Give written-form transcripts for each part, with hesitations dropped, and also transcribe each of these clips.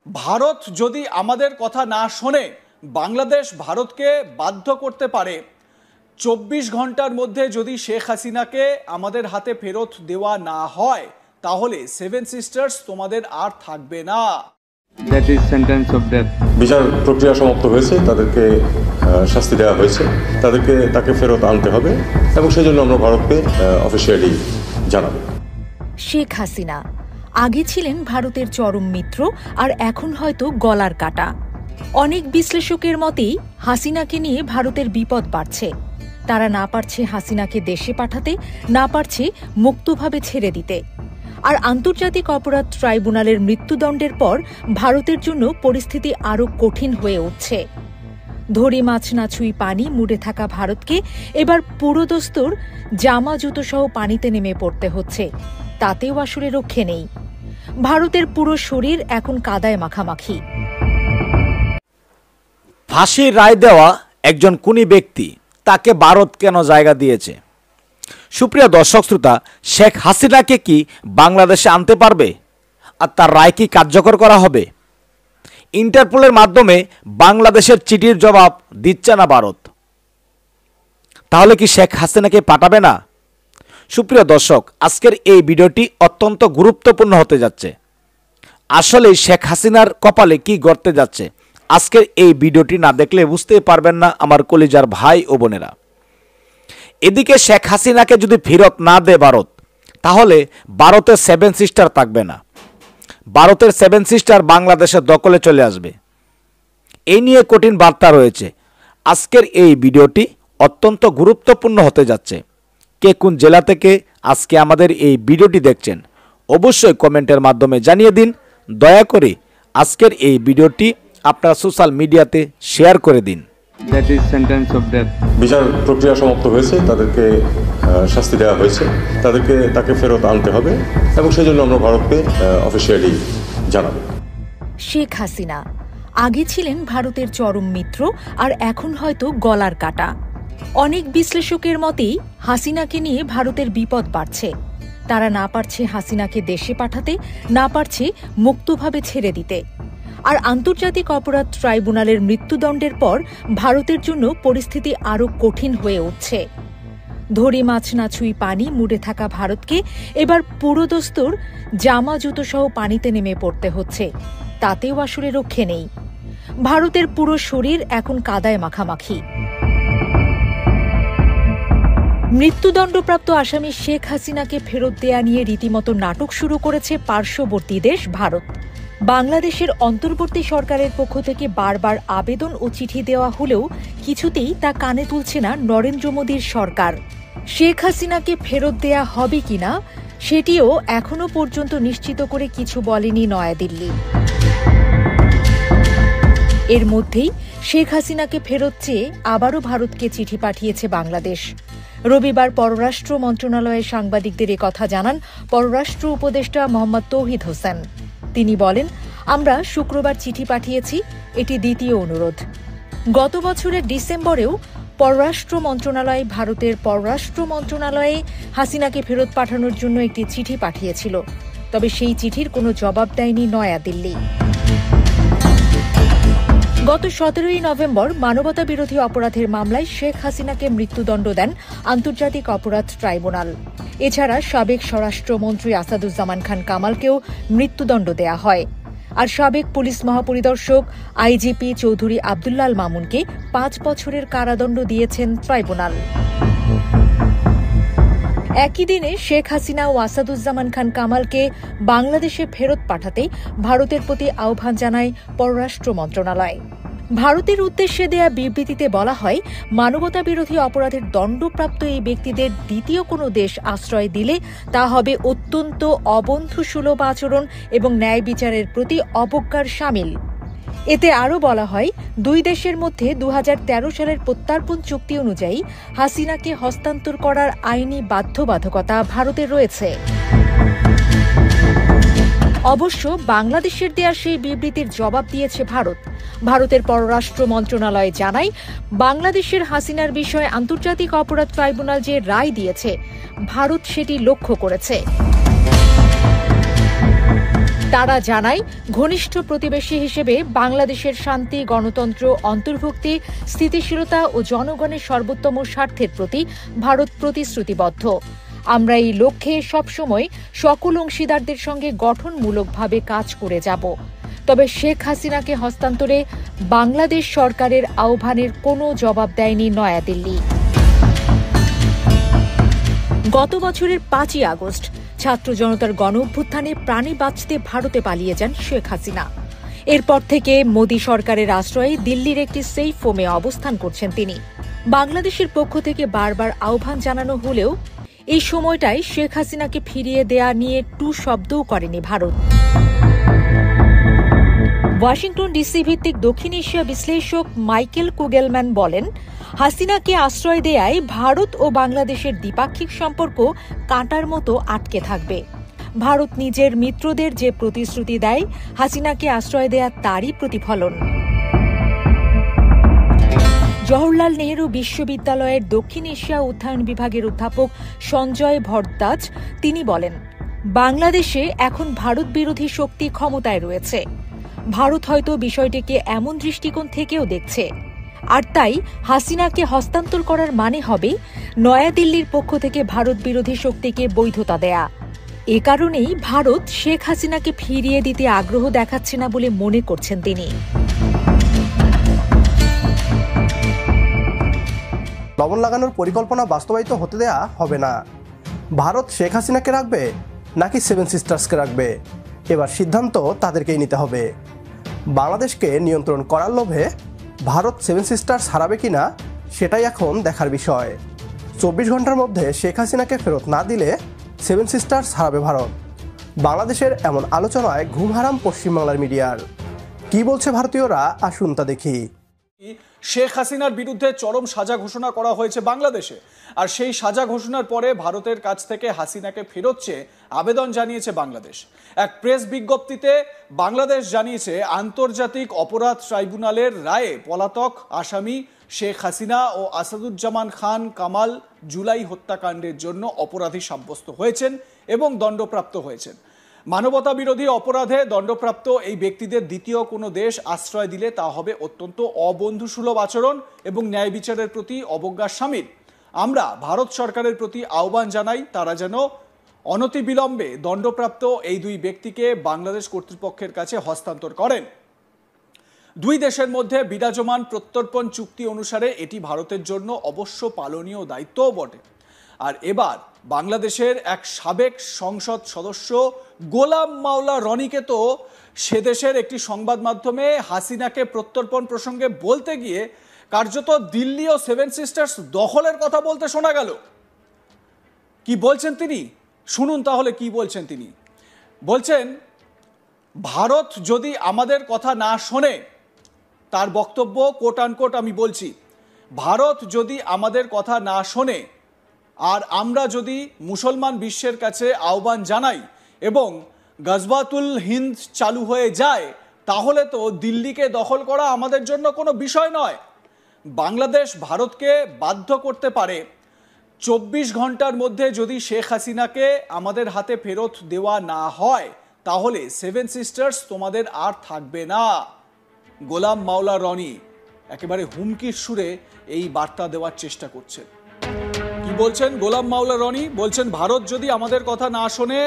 ভারত যদি আমাদের কথা না শোনে, বাংলাদেশ ভারতকে বাধ্য করতে পারে 24 ঘন্টার মধ্যে যদি শেখ হাসিনাকে আমাদের হাতে ফেরত দেওয়া না হয়, তাহলে সেভেন সিস্টার্স তোমাদের আর থাকবে না। That is sentence of death. বিচার প্রক্রিয়া সমাপ্ত হয়েছে, তাদেরকে শাস্তি দেওয়া হয়েছে, তাকে ফেরত আনতে হবে এবং সেই জন্য আমরা ভারতকে অফিসিয়ালি জানাবো। শেখ হাসিনা আগে ছিলেন ভারতের চরম মিত্র, আর এখন হয়তো গলার কাটা। অনেক বিশ্লেষকের মতেই হাসিনাকে নিয়ে ভারতের বিপদ বাড়ছে। তারা না পারছে হাসিনাকে দেশে পাঠাতে, না পারছে মুক্তভাবে ছেড়ে দিতে। আর আন্তর্জাতিক অপরাধ ট্রাইব্যুনালের মৃত্যুদণ্ডের পর ভারতের জন্য পরিস্থিতি আরও কঠিন হয়ে উঠছে। ধরি মাছ না ছুঁই পানি মুড়ে থাকা ভারতকে এবার পুরোদস্তুর জামা জুতো সহ পানিতে নেমে পড়তে হচ্ছে। তাতেও আসলে রক্ষে নেই। ভারতের পুরো শরীর এখন কাদায় মাখামাখি। ফাঁসির রায় দেওয়া একজন খুনি ব্যক্তি, তাকে ভারত কেন জায়গা দিয়েছে? সুপ্রিয় দর্শক শ্রোতা, শেখ হাসিনাকে কি বাংলাদেশে আনতে পারবে? আর তার রায় কি কার্যকর করা হবে? ইন্টারপোলের মাধ্যমে বাংলাদেশের চিঠির জবাব দিচ্ছে না ভারত, তাহলে কি শেখ হাসিনাকে পাঠাবে না? সুপ্রিয় দর্শক, আজকের এই ভিডিওটি অত্যন্ত গুরুত্বপূর্ণ হতে যাচ্ছে। আসলে শেখ হাসিনার কপালে কি ঘটতে যাচ্ছে, আজকের এই ভিডিওটি না দেখলে বুঝতেই পারবেন না আমার কলিজার ভাই ও বোনেরা। এদিকে শেখ হাসিনাকে যদি ফেরত না দেয় ভারত, তাহলে ভারতের সেভেন সিস্টার থাকবে না। ভারতের সেভেন সিস্টার বাংলাদেশের দখলে চলে আসবে। এই নিয়ে কঠিন বার্তা রয়েছে। আজকের এই ভিডিওটি অত্যন্ত গুরুত্বপূর্ণ হতে যাচ্ছে। কে কোন জেলা থেকে আজকে আমাদের এই ভিডিওটি দেখছেন, অবশ্যই কমেন্টের মাধ্যমে জানিয়ে দিন। দয়া করে আজকের এই ভিডিওটি আপনারা সোশ্যাল মিডিয়াতে শেয়ার করে দিন। That is sentence of death. বিচার প্রক্রিয়া সমাপ্ত হয়েছে, তাদেরকে শাস্তি দেওয়া হয়েছে, তাকে ফেরত আনতে হবে এবং সেই জন্য আমরা ভারতকে অফিসিয়ালি জানাবো। শেখ হাসিনা আগে ছিলেন ভারতের চরম মিত্র, আর এখন হয়তো গলার কাটা। অনেক বিশ্লেষকের মতেই হাসিনাকে নিয়ে ভারতের বিপদ বাড়ছে। তারা না পারছে হাসিনাকে দেশে পাঠাতে, না পারছে মুক্তভাবে ছেড়ে দিতে। আর আন্তর্জাতিক অপরাধ ট্রাইব্যুনালের মৃত্যুদণ্ডের পর ভারতের জন্য পরিস্থিতি আরও কঠিন হয়ে উঠছে। ধরি মাছ না ছুঁই পানি মুড়ে থাকা ভারতকে এবার পুরোদস্তুর জামা জুতো সহ পানিতে নেমে পড়তে হচ্ছে। তাতেও আসলে রক্ষে নেই। ভারতের পুরো শরীর এখন কাদায় মাখামাখি। মৃত্যুদণ্ডপ্রাপ্ত আসামি শেখ হাসিনাকে ফেরত দেয়া নিয়ে রীতিমতো নাটক শুরু করেছে পার্শ্ববর্তী দেশ ভারত। বাংলাদেশের অন্তর্বর্তী সরকারের পক্ষ থেকে বারবার আবেদন ও চিঠি দেওয়া হলেও কিছুতেই তা কানে তুলছে না নরেন্দ্র মোদীর সরকার। শেখ হাসিনাকে ফেরত দেয়া হবে কিনা সেটিও এখনো পর্যন্ত নিশ্চিত করে কিছু বলেনি নয়াদিল্লি। এর মধ্যেই শেখ হাসিনাকে ফেরত চেয়ে আবারও ভারতকে চিঠি পাঠিয়েছে বাংলাদেশ। রবিবার পররাষ্ট্র মন্ত্রণালয়ের সাংবাদিকদের কথা জানান পররাষ্ট্র উপদেষ্টা মোহাম্মদ তৌহিদ হোসেন। তিনি বলেন, আমরা শুক্রবার চিঠি পাঠিয়েছি, এটি দ্বিতীয় অনুরোধ। গত বছরের ডিসেম্বরেও পররাষ্ট্র মন্ত্রণালয় ভারতের পররাষ্ট্র মন্ত্রণালয়ে হাসিনাকে ফেরত পাঠানোর জন্য একটি চিঠি পাঠিয়েছিল। তবে সেই চিঠির কোনো জবাব দেয়নি নয়াদিল্লি। গত 17 নভেম্বর মানবতা বিরোধী অপরাধের মামলায় শেখ হাসিনাকে মৃত্যুদণ্ড দেন আন্তর্জাতিক অপরাধ ট্রাইব্যুনাল। এছাড়া সাবেক স্বরাষ্ট্রমন্ত্রী আসাদুজ্জামান খান কামালকেও মৃত্যুদণ্ড দেয়া হয়। আর সাবেক পুলিশ মহাপরিদর্শক আইজিপি চৌধুরী আবদুল্লাল মামুনকে 5 বছরের কারাদণ্ড দিয়েছেন ট্রাইব্যুনাল। একই দিনে শেখ হাসিনা ও আসাদুজ্জামান খান কামালকে বাংলাদেশে ফেরত পাঠাতে ভারতের প্রতি আহ্বান জানায় পররাষ্ট্র মন্ত্রণালয়। ভারতের উদ্দেশ্যে দেয়া বিবৃতিতে বলা হয়, মানবতা বিরোধী অপরাধের দণ্ডপ্রাপ্ত এই ব্যক্তিদের দ্বিতীয় কোনো দেশ আশ্রয় দিলে তা হবে অত্যন্ত অবন্ধুসুলভ আচরণ এবং ন্যায় বিচারের প্রতি অবজ্ঞার শামিল। এতে আরও বলা হয়, দুই দেশের মধ্যে 2013 সালের প্রত্যর্পণ চুক্তি অনুযায়ী হাসিনাকে হস্তান্তর করার আইনি বাধ্যবাধকতা ভারতের রয়েছে। অবশ্য বাংলাদেশের দেয়া সেই বিবৃতির জবাব দিয়েছে ভারত। ভারতের পররাষ্ট্র মন্ত্রণালয় জানায়, বাংলাদেশের হাসিনার বিষয়ে আন্তর্জাতিক অপরাধ ট্রাইব্যুনাল যে রায় দিয়েছে, ভারত সেটি লক্ষ্য করেছে। তারা জানায়, ঘনিষ্ঠ প্রতিবেশী হিসেবে বাংলাদেশের শান্তি, গণতন্ত্র, অন্তর্ভুক্তি, স্থিতিশীলতা ও জনগণের সর্বোত্তম স্বার্থের প্রতি ভারত প্রতিশ্রুতিবদ্ধ। আমরা এই লক্ষ্যে সবসময় সকল অংশীদারদের সঙ্গে গঠনমূলকভাবে কাজ করে যাব। তবে শেখ হাসিনাকে হস্তান্তরে বাংলাদেশ সরকারের আহ্বানের কোনো জবাব দেয়নি নয়াদিল্লি। গত বছরের 5ই আগস্ট ছাত্র জনতার গণঅভ্যুত্থানে প্রাণে বাঁচতে ভারতে পালিয়ে যান শেখ হাসিনা। এরপর থেকে মোদী সরকারের আশ্রয়ে দিল্লির একটি সেফ হোমে অবস্থান করছেন তিনি। বাংলাদেশের পক্ষ থেকে বারবার আহ্বান জানানো হলেও এই সময়টায় শেখ হাসিনাকে ফিরিয়ে দেয়া নিয়ে টু শব্দও করেনি ভারত। ওয়াশিংটন ডিসি ভিত্তিক দক্ষিণ এশিয়া বিশ্লেষক মাইকেল কুগেলম্যান বলেন, হাসিনাকে আশ্রয় দেয়ায় ভারত ও বাংলাদেশের দ্বিপাক্ষিক সম্পর্ক কাঁটার মতো আটকে থাকবে। ভারত নিজের মিত্রদের যে প্রতিশ্রুতি দেয়, হাসিনাকে আশ্রয় দেয়া তারই প্রতিফলন। জওহরলাল নেহরু বিশ্ববিদ্যালয়ের দক্ষিণ এশিয়া অধ্যয়ন বিভাগের অধ্যাপক সঞ্জয় ভরদ্বাজ তিনি বলেন, বাংলাদেশে এখন ভারত বিরোধী শক্তি ক্ষমতায় রয়েছে। ভারত হয়তো বিষয়টিকে এমন দৃষ্টিকোণ থেকেও দেখছে, আর তাই হাসিনাকে হস্তান্তর করার মানে হবে নয়াদিল্লির পক্ষ থেকে ভারত বিরোধী শক্তিকে বৈধতা দেয়া। এ কারণেই ভারত শেখ হাসিনাকে ফিরিয়ে দিতে আগ্রহ দেখাচ্ছে না বলে মনে করছেন তিনি। লবণ লাগানোর পরিকল্পনা বাস্তবায়িত হতে দেয়া হবে না। ভারত শেখ হাসিনাকে রাখবে নাকি সেভেন সিস্টার্সকে রাখবে, এবার সিদ্ধান্ত তাদেরকেই নিতে হবে। বাংলাদেশকে নিয়ন্ত্রণ করার লোভে ভারত সেভেন সিস্টার্স হারাবে কিনা সেটাই এখন দেখার বিষয়। 24 ঘন্টার মধ্যে শেখ হাসিনাকে ফেরত না দিলে সেভেন সিস্টার্স হারাবে ভারত। বাংলাদেশের এমন আলোচনায় ঘুম হারাম পশ্চিমবাংলার মিডিয়ার। কি বলছে ভারতীয়রা, আসুন তা দেখি। শেখ হাসিনার বিরুদ্ধে চরম সাজা ঘোষণা করা হয়েছে বাংলাদেশে, আর সেই সাজা ঘোষণার পরে ভারতের কাছ থেকে হাসিনাকে ফেরত চেয়ে আবেদন জানিয়েছে বাংলাদেশ। এক প্রেস বিজ্ঞপ্তিতে বাংলাদেশ জানিয়েছে, আন্তর্জাতিক অপরাধ ট্রাইব্যুনালের রায়ে পলাতক আসামি শেখ হাসিনা ও আসাদুজ্জামান খান কামাল জুলাই হত্যাকাণ্ডের জন্য অপরাধী সাব্যস্ত হয়েছেন এবং দণ্ডপ্রাপ্ত হয়েছেন। মানবতা বিরোধী অপরাধে দণ্ডপ্রাপ্ত এই ব্যক্তিদের দ্বিতীয় কোনো দেশ আশ্রয় দিলে তা হবে অত্যন্ত অবন্ধুসুলভ আচরণ এবং ন্যায় বিচারের প্রতি অবজ্ঞার শামিল। আমরা ভারত সরকারের প্রতি আহ্বান জানাই, তারা যেন অনতিবিলম্বে দণ্ডপ্রাপ্ত এই দুই ব্যক্তিকে বাংলাদেশ কর্তৃপক্ষের কাছে হস্তান্তর করেন। দুই দেশের মধ্যে বিরাজমান প্রত্যর্পণ চুক্তি অনুসারে এটি ভারতের জন্য অবশ্য পালনীয় দায়িত্বও বটে। আর এবার বাংলাদেশের এক সাবেক সংসদ সদস্য গোলাম মাওলা রনিকে তো সে দেশের একটি সংবাদ মাধ্যমে হাসিনাকে প্রত্যর্পণ প্রসঙ্গে বলতে গিয়ে কার্যত দিল্লি ও সেভেন সিস্টার্স দখলের কথা বলতে শোনা গেল। কি বলছেন তিনি, শুনুন তাহলে কি বলছেন তিনি। বলছেন, ভারত যদি আমাদের কথা না শোনে, তার বক্তব্য কোট আনকোট আমি বলছি, ভারত যদি আমাদের কথা না শোনে আর আমরা যদি মুসলমান বিশ্বের কাছে আহ্বান জানাই এবং গজওয়াতুল হিন্দ চালু হয়ে যায়, তাহলে তো দিল্লিকে দখল করা আমাদের জন্য কোনো বিষয় নয়। বাংলাদেশ ভারতকে বাধ্য করতে পারে 24 ঘন্টার মধ্যে যদি শেখ হাসিনাকে আমাদের হাতে ফেরত দেওয়া না হয়, তাহলে সেভেন সিস্টার্স তোমাদের আর থাকবে না। গোলাম মাওলা রনি একেবারে হুমকির সুরে এই বার্তা দেওয়ার চেষ্টা করছেন। কি বলছেন গোলাম মাওলা রনি? বলছেন, ভারত যদি আমাদের কথা না শোনে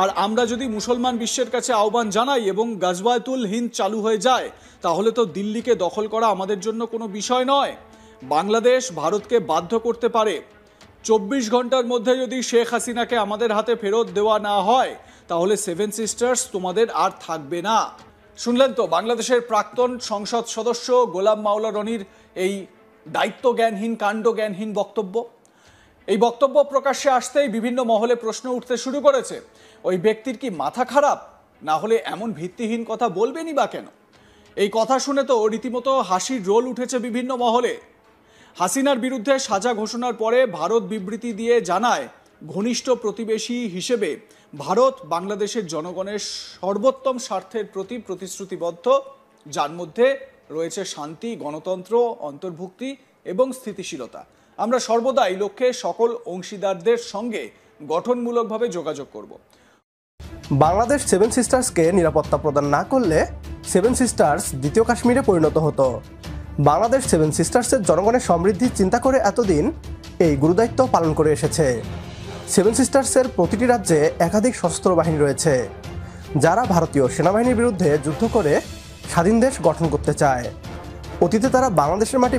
আর আমরা যদি মুসলমান বিশ্বের কাছে আহ্বান জানাই এবং গজওয়াতুল হিন্দ চালু হয়ে যায়, তাহলে তো দিল্লিকে দখল করা আমাদের জন্য কোনো বিষয় নয়। বাংলাদেশ ভারতকে বাধ্য করতে পারে 24 ঘন্টার মধ্যে যদি শেখ হাসিনাকে আমাদের হাতে ফেরত দেওয়া না হয়, তাহলে সেভেন সিস্টার্স তোমাদের আর থাকবে না। শুনলেন তো বাংলাদেশের প্রাক্তন সংসদ সদস্য গোলাম মাওলা রনির এই দায়িত্বজ্ঞানহীন, কাণ্ডজ্ঞানহীন বক্তব্য। এই বক্তব্য প্রকাশ্যে আসতেই বিভিন্ন মহলে প্রশ্ন উঠতে শুরু করেছে, ওই ব্যক্তির কি মাথা খারাপ? না হলে এমন ভিত্তিহীন কথা বলবেনই বা কেন? এই কথা শুনে তো রীতিমতো হাসির রোল উঠেছে বিভিন্ন মহলে। হাসিনার বিরুদ্ধে সাজা ঘোষণার পরে ভারত বিবৃতি দিয়ে জানায়, ঘনিষ্ঠ প্রতিবেশী হিসেবে ভারত বাংলাদেশের জনগণের সর্বোত্তম স্বার্থের প্রতি প্রতিশ্রুতিবদ্ধ, যার মধ্যে রয়েছে শান্তি, গণতন্ত্র, অন্তর্ভুক্তি এবং স্থিতিশীলতা। আমরা সর্বদা এই লক্ষ্যে সকল অংশীদারদের সঙ্গে গঠনমূলকভাবে যোগাযোগ করব। বাংলাদেশ সেভেন সিস্টার্সকে নিরাপত্তা প্রদান না করলে সেভেন সিস্টার্স দ্বিতীয় কাশ্মীরে পরিণত হতো। বাংলাদেশ সেভেন সিস্টার্সের জনগণের সমৃদ্ধির চিন্তা করে এতদিন এই গুরুদায়িত্ব পালন করে এসেছে। সেভেন সিস্টার্সের প্রতিটি রাজ্যে একাধিক সশস্ত্র বাহিনী রয়েছে, যারা ভারতীয় সেনাবাহিনীর বিরুদ্ধে যুদ্ধ করে স্বাধীন দেশ গঠন করতে চায়। অতীতে তারা বাংলাদেশের মাটি